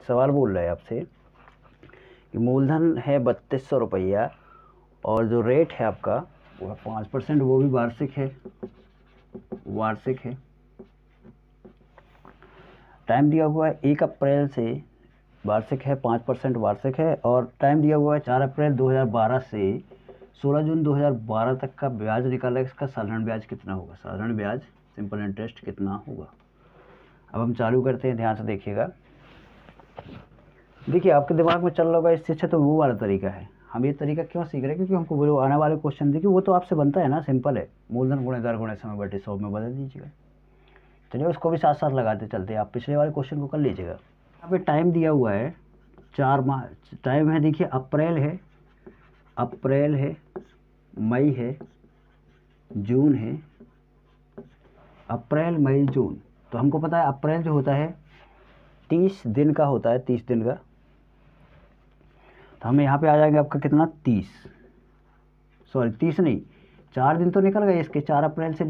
सवाल बोल रहा है आपसे कि मूलधन है 3200 रुपया और जो रेट है आपका वो है 5%, वो भी वार्षिक है। टाइम दिया हुआ है 1 अप्रैल से, वार्षिक है, 5% वार्षिक है। और टाइम दिया हुआ है 4 अप्रैल 2012 से 16 जून 2012 तक का ब्याज निकाला। इसका साधारण ब्याज कितना होगा? साधारण ब्याज सिंपल इंटरेस्ट कितना होगा? अब हम चालू करते हैं, ध्यान से देखिएगा। देखिए आपके दिमाग में चल रहा होगा इससे अच्छा तो वो वाला तरीका है। हम ये तरीका क्यों सीख रहे हैं? क्योंकि हमको वो आने वाले क्वेश्चन देखिए वो तो आपसे बनता है ना, सिंपल है, मूलधन गुणे दर गुणे समय बटे 100 में बदल दीजिएगा। चलिए उसको भी साथ साथ लगाते चलते हैं। आप पिछले वाले क्वेश्चन को कर लीजिएगा। यहाँ पे टाइम दिया हुआ है 4 माह टाइम है। देखिए अप्रैल है, मई है, जून है, अप्रैल मई जून। तो हमको पता है अप्रैल जो होता है 30 दिन का होता है, 30 दिन का। तो हमें यहाँ पे आ जाएंगे आपका कितना, 30 नहीं, 4 दिन तो निकल गए इसके। 4 अप्रैल से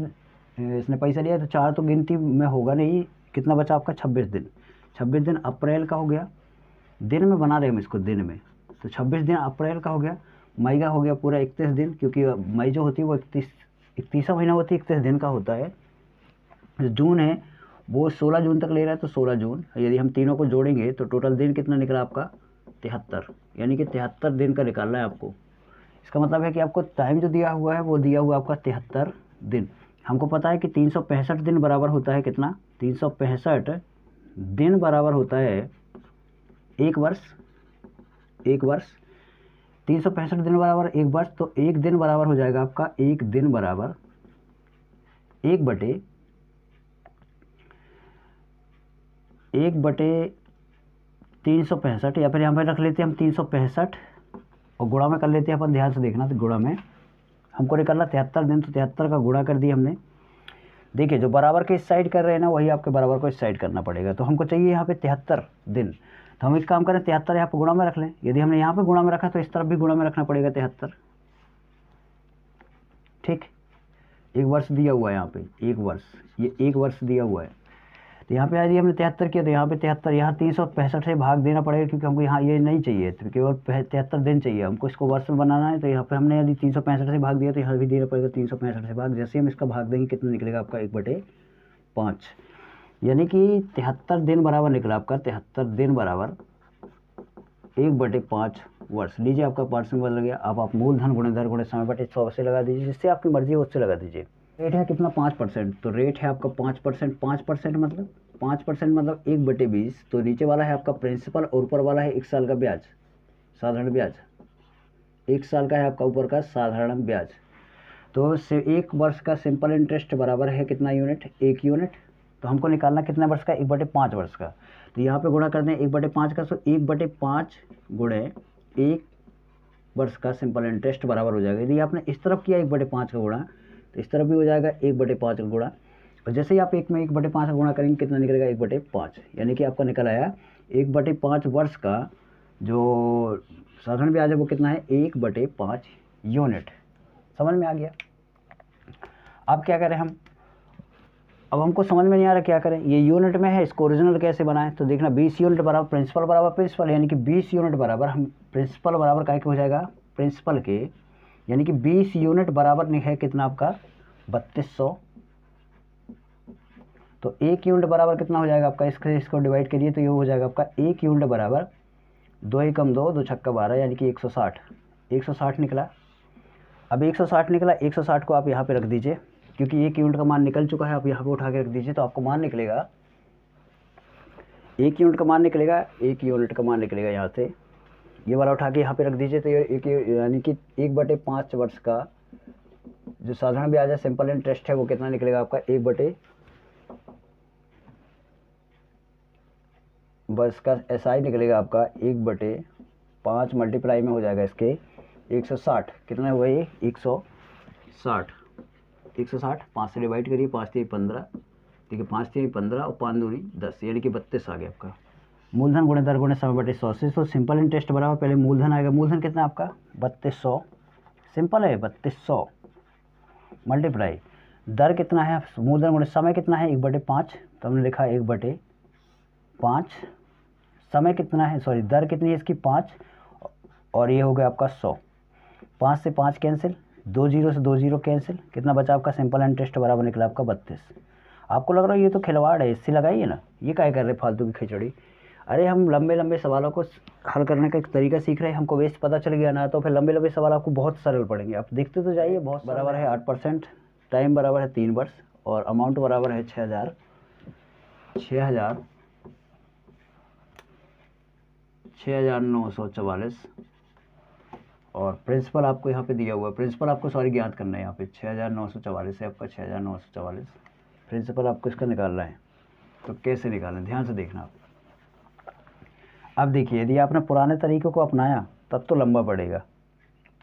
इसने पैसा लिया तो 4 तो गिनती में होगा नहीं। कितना बचा आपका? 26 दिन। 26 दिन अप्रैल का हो गया, दिन में बना रहे हम इसको, दिन में। तो 26 दिन अप्रैल का हो गया। मई का हो गया पूरा 31 दिन, क्योंकि मई जो होती है वो 31वां महीना होती है, 31 दिन का होता है। जून है वो 16 जून तक ले रहा है, तो 16 जून। यदि हम तीनों को जोड़ेंगे तो टोटल दिन कितना निकला आपका? 73, यानी कि 73 दिन का निकालना है आपको। इसका मतलब है कि आपको टाइम जो दिया हुआ है वो दिया हुआ आपका 73 दिन। हमको पता है कि 365 दिन बराबर होता है कितना? 365 दिन बराबर होता है 1 वर्ष। 365 दिन बराबर 1 वर्ष। तो 1 दिन बराबर हो जाएगा आपका, 1 दिन बराबर 1 बटे 365, या फिर यहाँ पर रख लेते हैं हम 365 और गुणा में कर लेते हैं अपन। ध्यान से देखना, तो गुणा में हमको निकालना 73 दिन, तो 73 का गुणा कर दिया हमने। देखिए जो बराबर के इस साइड कर रहे हैं ना, वही आपके बराबर को इस साइड करना पड़ेगा। तो हमको चाहिए यहाँ पे 73 दिन। तो हम एक काम करें, 73 यहाँ पर गुणा में रख लें। यदि हमने यहाँ पे गुणा में रखा तो इस तरफ भी गुणा में रखना पड़ेगा 73। ठीक, 1 वर्ष दिया हुआ है यहाँ पे, 1 वर्ष, ये 1 वर्ष दिया हुआ है। तो यहाँ पे यदि हमने 73 किया तो यहाँ पे 73, यहाँ 365 से भाग देना पड़ेगा, क्योंकि हमको यहाँ ये नहीं चाहिए, तो केवल 73 दिन चाहिए हमको। इसको वर्ष में बनाना है, तो यहाँ पे हमने यदि 365 से भाग दिया तो यहाँ भी देना पड़ेगा 365 से भाग। जैसे हम इसका भाग देंगे कितना निकलेगा आपका? 1/5, यानी कि 73 दिन बराबर निकला आपका। 73 दिन बराबर 1/5 वर्ष। लीजिए आपका पार्ट्स में बदल गया। अब आप मूलधन गुणे दर गुणे समय बटे 100 से लगा दीजिए, जिससे आपकी मर्जी है उससे लगा दीजिए। रेट है कितना? 5%। तो रेट है आपका 5%। 5% मतलब 1/20। तो नीचे वाला है आपका प्रिंसिपल और ऊपर वाला है 1 साल का ब्याज, साधारण ब्याज। 1 साल का है आपका ऊपर का साधारण ब्याज। तो 1 वर्ष का सिंपल इंटरेस्ट बराबर है कितना यूनिट? 1 यूनिट। तो हमको निकालना कितना वर्ष का? 1/5 वर्ष का। तो यहाँ पे गुणा कर दें 1/5 का, तो 1/5 गुणे 1 वर्ष का सिंपल इंटरेस्ट बराबर हो जाएगा। यदि आपने इस तरफ किया 1/5 का गुणा, तो इस तरफ भी हो जाएगा 1/5 का गुणा। और जैसे ही आप 1 में 1/5 का गुणा करेंगे कितना निकलेगा? 1/5, यानी कि आपका निकल आया 1/5 वर्ष का जो साधारण ब्याज है वो कितना है? 1/5 यूनिट। समझ में आ गया? अब क्या करें हम? अब हमको समझ में नहीं आ रहा क्या करें। ये यूनिट में है, इसको ओरिजिनल कैसे बनाएं? तो देखना 20 यूनिट बराबर प्रिंसिपल, यानी कि 20 यूनिट बराबर हम प्रिंसिपल बराबर काय के हो जाएगा? प्रिंसिपल के, यानी कि 20 यूनिट बराबर है कितना आपका? 3200। तो 1 यूनिट बराबर कितना हो जाएगा आपका? इसको डिवाइड करिए तो ये हो जाएगा आपका 1 यूनिट बराबर 2 एकम 2, 2 छक्का 12, यानी कि 160। 160 निकला। अब 160 निकला, 160 को आप यहाँ पे रख दीजिए, क्योंकि 1 यूनिट का मान निकल चुका है। आप यहाँ पे उठा के रख दीजिए, तो आपको मान निकलेगा 1 यूनिट का मान निकलेगा। 1 यूनिट का मान निकलेगा यहाँ से, ये वाला उठा के यहाँ पे रख दीजिए। तो ये 1 यानी कि 1/5 वर्ष का जो साधारण ब्याज है, सिंपल इंटरेस्ट है, वो कितना निकलेगा आपका? 1/5 वर्ष का SI निकलेगा आपका 1/5 मल्टीप्लाई में हो जाएगा इसके 160। कितना हुआ ये? 160। 5 से डिवाइड करिए, 5 3 15, ठीक है, 5 3 15 और 5 दूनी 10, यानी कि 32 आ गया आपका। मूलधन गुणे दर गुणे समय बटे 100 से। तो सिंपल इंटरेस्ट बराबर पहले मूलधन आएगा। मूलधन कितना आपका? 3200, सिंपल है 3200, मल्टीप्लाई दर कितना है? मूलधन गुणे समय कितना है? 1/5। तो हमने लिखा 1/5 समय कितना है, सॉरी दर कितनी है इसकी 5, और ये हो गया आपका 100। 5 से 5 कैंसिल, 2 जीरो से 2 जीरो कैंसिल, कितना बचा आपका सिंपल इंटरेस्ट बराबर निकला आपका 32। आपको लग रहा है ये तो खिलवाड़ है, इससे लगाइए ना, ये क्या कर रहे फालतू की खिचड़ी। अरे हम लंबे लंबे सवालों को हल करने का एक तरीका सीख रहे हैं, हमको वेस्ट पता चल गया ना, तो फिर लंबे लंबे सवाल आपको बहुत सरल पड़ेंगे। आप देखते तो जाइए, बहुत बराबर है 8%, टाइम बराबर है 3 वर्ष, और अमाउंट बराबर है 6,944, और प्रिंसिपल आपको यहाँ पे दिया हुआ है। प्रिंसिपल आपको सॉरी ज्ञात करना है यहाँ पे 6,944 है आपका, 6,944 प्रिंसिपल आपको इसका निकालना है। तो कैसे निकालें, ध्यान से देखना आप। अब देखिए, यदि आपने पुराने तरीक़ों को अपनाया तब तो लंबा पड़ेगा,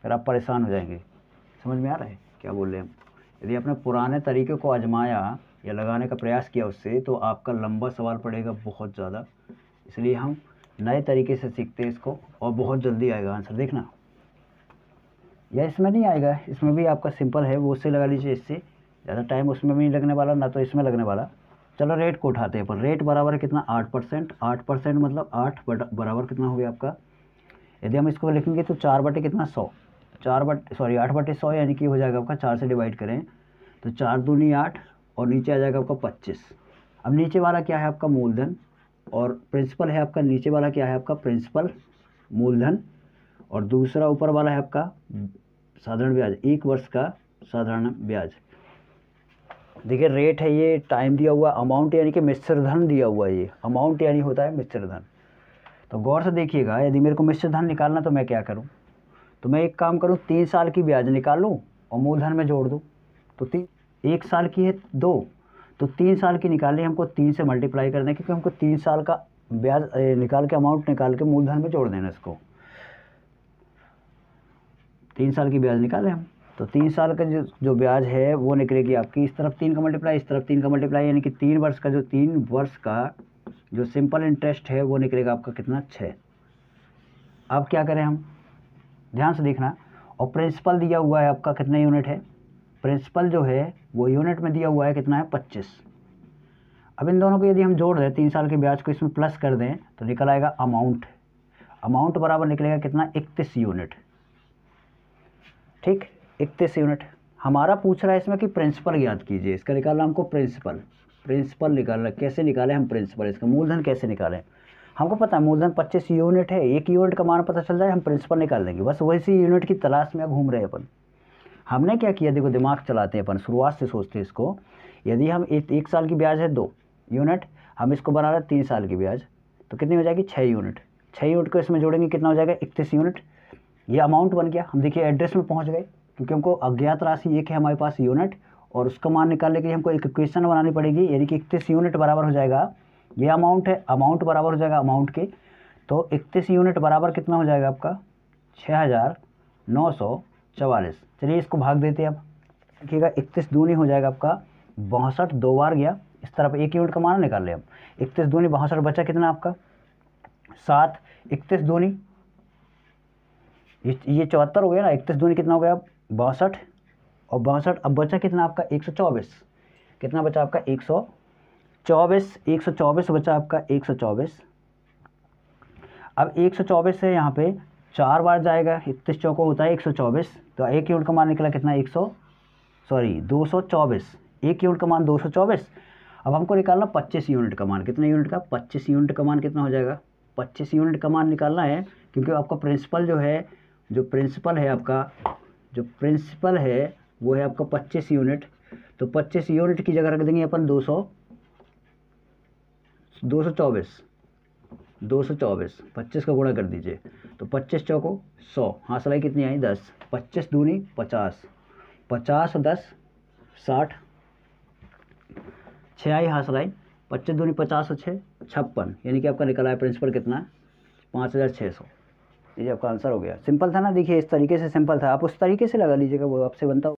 फिर आप परेशान हो जाएंगे। समझ में आ रहा है क्या बोल रहे हैं हम? यदि आपने पुराने तरीक़े को आजमाया या लगाने का प्रयास किया उससे, तो आपका लंबा सवाल पड़ेगा बहुत ज़्यादा। इसलिए हम नए तरीके से सीखते हैं इसको, और बहुत जल्दी आएगा आंसर। देखना, या इसमें नहीं आएगा, इसमें भी आपका सिंपल है, वो उससे लगा लीजिए, इससे ज़्यादा टाइम उसमें भी नहीं लगने वाला, ना तो इसमें लगने वाला। चलो रेट को उठाते हैं, पर रेट बराबर है कितना 8%। 8% मतलब 8 बराबर कितना हो गया आपका, यदि हम इसको लिखेंगे तो 4 बटे कितना 100, 8 बटे 100 यानी कि हो जाएगा आपका 4 से डिवाइड करें तो 4 दूनी 8, और नीचे आ जाएगा आपका 25। अब नीचे वाला क्या है आपका मूलधन, और प्रिंसिपल है आपका, नीचे वाला क्या है आपका प्रिंसिपल मूलधन, और दूसरा ऊपर वाला है आपका साधारण ब्याज, 1 वर्ष का साधारण ब्याज। देखिए रेट है ये, टाइम दिया हुआ, अमाउंट यानी कि मिश्र धन दिया हुआ है, ये अमाउंट यानी होता है मिश्र धन। तो गौर से देखिएगा, यदि मेरे को मिश्र धन निकालना तो मैं क्या करूं, तो मैं एक काम करूं, 3 साल की ब्याज निकाल लूं और मूलधन में जोड़ दूं। तो 1 साल की है 2, तो 3 साल की निकालनी है हमको, 3 से मल्टीप्लाई करना है, क्योंकि हमको 3 साल का ब्याज निकाल के, अमाउंट निकाल के मूलधन में जोड़ देना इसको। 3 साल की ब्याज निकालें हम, तो 3 साल का जो ब्याज है वो निकलेगी आपकी, इस तरफ 3 का मल्टीप्लाई, इस तरफ 3 का मल्टीप्लाई, यानी कि 3 वर्ष का, जो 3 वर्ष का जो सिंपल इंटरेस्ट है वो निकलेगा आपका कितना 6। अब क्या करें हम, ध्यान से देखना, और प्रिंसिपल दिया हुआ है आपका कितना यूनिट है, प्रिंसिपल जो है वो यूनिट में दिया हुआ है कितना है 25। अब इन दोनों को यदि हम जोड़ दें, 3 साल के ब्याज को इसमें प्लस कर दें तो निकल आएगा अमाउंट। अमाउंट बराबर निकलेगा कितना 31 यूनिट, ठीक 31 यूनिट। हमारा पूछ रहा है इसमें कि प्रिंसिपल ज्ञात कीजिए, इसका निकालना हमको प्रिंसिपल निकालना। कैसे निकालें हम प्रिंसिपल, इसका मूलधन कैसे निकालें, हमको पता है मूलधन 25 यूनिट है, 1 यूनिट का मान पता चल जाए हम प्रिंसिपल निकाल देंगे, बस वैसी यूनिट की तलाश में घूम रहे हैं अपन। हमने क्या किया, देखो दिमाग चलाते हैं अपन, शुरुआत से सोचते हैं इसको। यदि हम 1 साल की ब्याज है 2 यूनिट, हम इसको बना रहे हैं 3 साल की ब्याज, तो कितनी हो जाएगी 6 यूनिट। 6 यूनिट को इसमें जोड़ेंगे कितना हो जाएगा 31 यूनिट। ये अमाउंट बन गया। हम देखिए एड्रेस में पहुंच गए, क्योंकि हमको अज्ञात राशि एक है हमारे पास यूनिट, और उसका मान निकालने के लिए हमको एक इक्वेशन बनानी पड़ेगी, यानी कि 31 यूनिट बराबर हो जाएगा, ये अमाउंट है, अमाउंट बराबर हो जाएगा अमाउंट के, तो 31 यूनिट बराबर कितना हो जाएगा आपका 6,944। चलिए इसको भाग देते हैं। अब देखिएगा 31 दूनी हो जाएगा आपका 62, 2 बार गया, इस तरफ 1 यूनिट का मान निकाल ले हम। 31 दूनी 62, बचा कितना आपका 7, 31 दूनी ये 74 हो गया ना, 31 दूनी कितना हो गया 62, और 62 अब बचा कितना आपका 124, कितना बचा आपका 124 बचा आपका 124। अब 124 से यहाँ पे 4 बार जाएगा, 31 चौको होता है 124, तो 1 यूनिट का मान निकला कितना 224, 1 यूनिट का मान 224। अब हमको निकालना 25 यूनिट का मान, कितने यूनिट का 25 यूनिट का मान कितना हो जाएगा 25 यूनिट का मान निकालना है, क्योंकि आपका प्रिंसिपल जो है, जो प्रिंसिपल है वो है आपका 25 यूनिट। तो 25 यूनिट की जगह रख देंगे अपन 224, 25 का गुणा कर दीजिए, तो 25 चौको 100, हाँ सलाई कितनी आई 10, 25 दूनी 50, 50 और 10 60, 6 आई हाँ सलाई, 25 दूनी 50 और 6 56, यानी कि आपका निकला है प्रिंसिपल कितना 5,600। ये आपका आंसर हो गया। सिंपल था ना, देखिए इस तरीके से सिंपल था, आप उस तरीके से लगा लीजिएगा, वो आपसे बनता